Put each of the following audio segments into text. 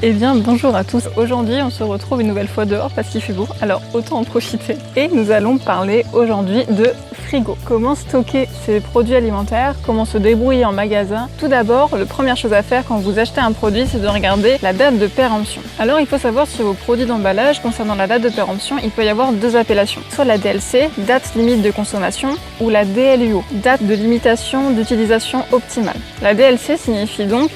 Eh bien bonjour à tous, aujourd'hui on se retrouve une nouvelle fois dehors parce qu'il fait beau, alors autant en profiter. Et nous allons parler aujourd'hui de frigo. Comment stocker ses produits alimentaires, comment se débrouiller en magasin. Tout d'abord, la première chose à faire quand vous achetez un produit, c'est de regarder la date de péremption. Alors il faut savoir sur vos produits d'emballage, concernant la date de péremption, il peut y avoir deux appellations. Soit la DLC, date limite de consommation, ou la DLUO, date de limitation d'utilisation optimale. La DLC signifie donc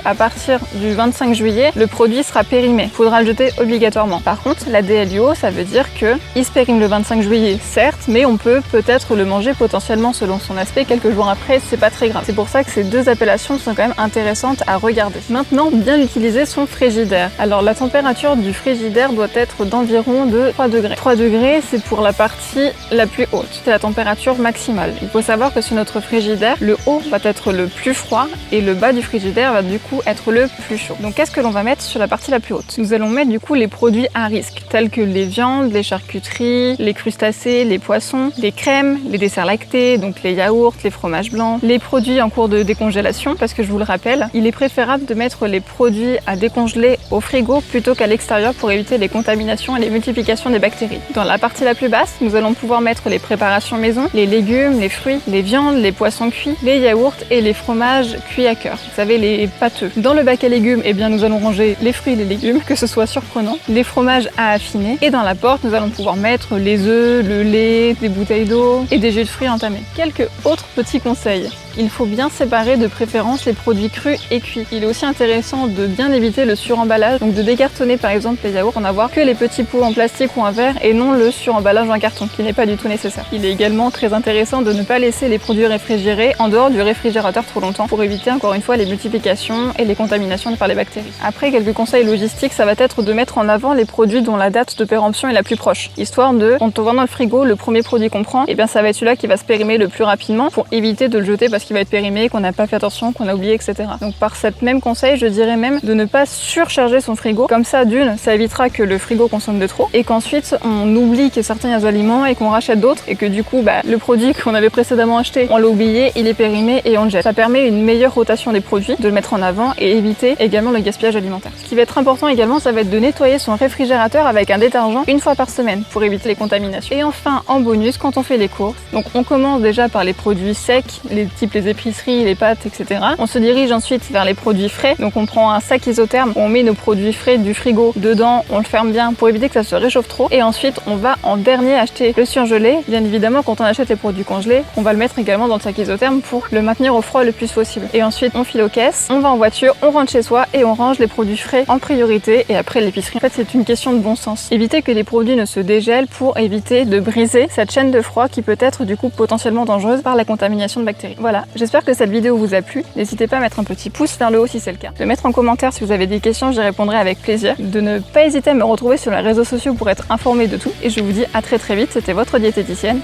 à partir du 25 juillet, le produit sera périmé. Il faudra le jeter obligatoirement. Par contre, la DLUO, ça veut dire qu'il se périme le 25 juillet, certes, mais on peut peut-être le manger potentiellement selon son aspect quelques jours après, c'est pas très grave. C'est pour ça que ces deux appellations sont quand même intéressantes à regarder. Maintenant, bien utiliser son frigidaire. Alors, la température du frigidaire doit être d'environ de 3 degrés. 3 degrés, c'est pour la partie la plus haute. C'est la température maximale. Il faut savoir que sur notre frigidaire, le haut va être le plus froid et le bas du frigidaire va du coup être le plus chaud. Donc qu'est-ce que l'on va mettre sur la partie la plus haute? Nous allons mettre du coup les produits à risque, tels que les viandes, les charcuteries, les crustacés, les poissons, les crèmes, les desserts lactés, donc les yaourts, les fromages blancs, les produits en cours de décongélation, parce que je vous le rappelle, il est préférable de mettre les produits à décongeler au frigo plutôt qu'à l'extérieur pour éviter les contaminations et les multiplications des bactéries. Dans la partie la plus basse, nous allons pouvoir mettre les préparations maison, les légumes, les fruits, les viandes, les poissons cuits, les yaourts et les fromages cuits à cœur. Vous savez, les pâteux. Dans le bac à légumes, eh bien, nous allons ranger les fruits et les légumes, que ce soit surprenant, les fromages à affiner, et dans la porte, nous allons pouvoir mettre les œufs, le lait, des bouteilles d'eau et des jus de fruits entamés. Quelques autres petits conseils. Il faut bien séparer de préférence les produits crus et cuits. Il est aussi intéressant de bien éviter le suremballage, donc de décartonner par exemple les yaourts, en avoir que les petits pots en plastique ou en verre et non le suremballage en carton, qui n'est pas du tout nécessaire. Il est également très intéressant de ne pas laisser les produits réfrigérés en dehors du réfrigérateur trop longtemps pour éviter encore une fois les multiplications et les contaminations par les bactéries. Après, quelques conseils logistiques, ça va être de mettre en avant les produits dont la date de péremption est la plus proche, histoire de, quand on va dans le frigo, le premier produit qu'on prend, eh bien ça va être celui-là qui va se périmer le plus rapidement pour éviter de le jeter parce qu'il va être périmé, qu'on n'a pas fait attention, qu'on a oublié, etc. Donc par cette même conseil, je dirais même de ne pas surcharger son frigo. Comme ça, d'une, ça évitera que le frigo consomme de trop et qu'ensuite on oublie que certains aliments et qu'on rachète d'autres et que du coup, le produit qu'on avait précédemment acheté, on l'a oublié, il est périmé et on le jette. Ça permet une meilleure rotation des produits, de le mettre en avant et éviter également le gaspillage alimentaire. Ce qui va être important également, ça va être de nettoyer son réfrigérateur avec un détergent une fois par semaine pour éviter les contaminations. Et enfin, en bonus, quand on fait les courses, donc on commence déjà par les produits secs, les épiceries, les pâtes, etc. On se dirige ensuite vers les produits frais. Donc on prend un sac isotherme, on met nos produits frais du frigo dedans, on le ferme bien pour éviter que ça se réchauffe trop. Et ensuite, on va en dernier acheter le surgelé. Bien évidemment, quand on achète les produits congelés, on va le mettre également dans le sac isotherme pour le maintenir au froid le plus possible. Et ensuite, on file aux caisses, on va en voiture, on rentre chez soi et on range les produits frais en priorité et après l'épicerie. En fait, c'est une question de bon sens. Éviter que les produits ne se dégèlent pour éviter de briser cette chaîne de froid qui peut être du coup potentiellement dangereuse par la contamination de bactéries. Voilà, j'espère que cette vidéo vous a plu. N'hésitez pas à mettre un petit pouce vers le haut si c'est le cas. De mettre en commentaire si vous avez des questions, j'y répondrai avec plaisir. De ne pas hésiter à me retrouver sur les réseaux sociaux pour être informé de tout. Et je vous dis à très vite, c'était votre diététicienne.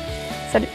Salut!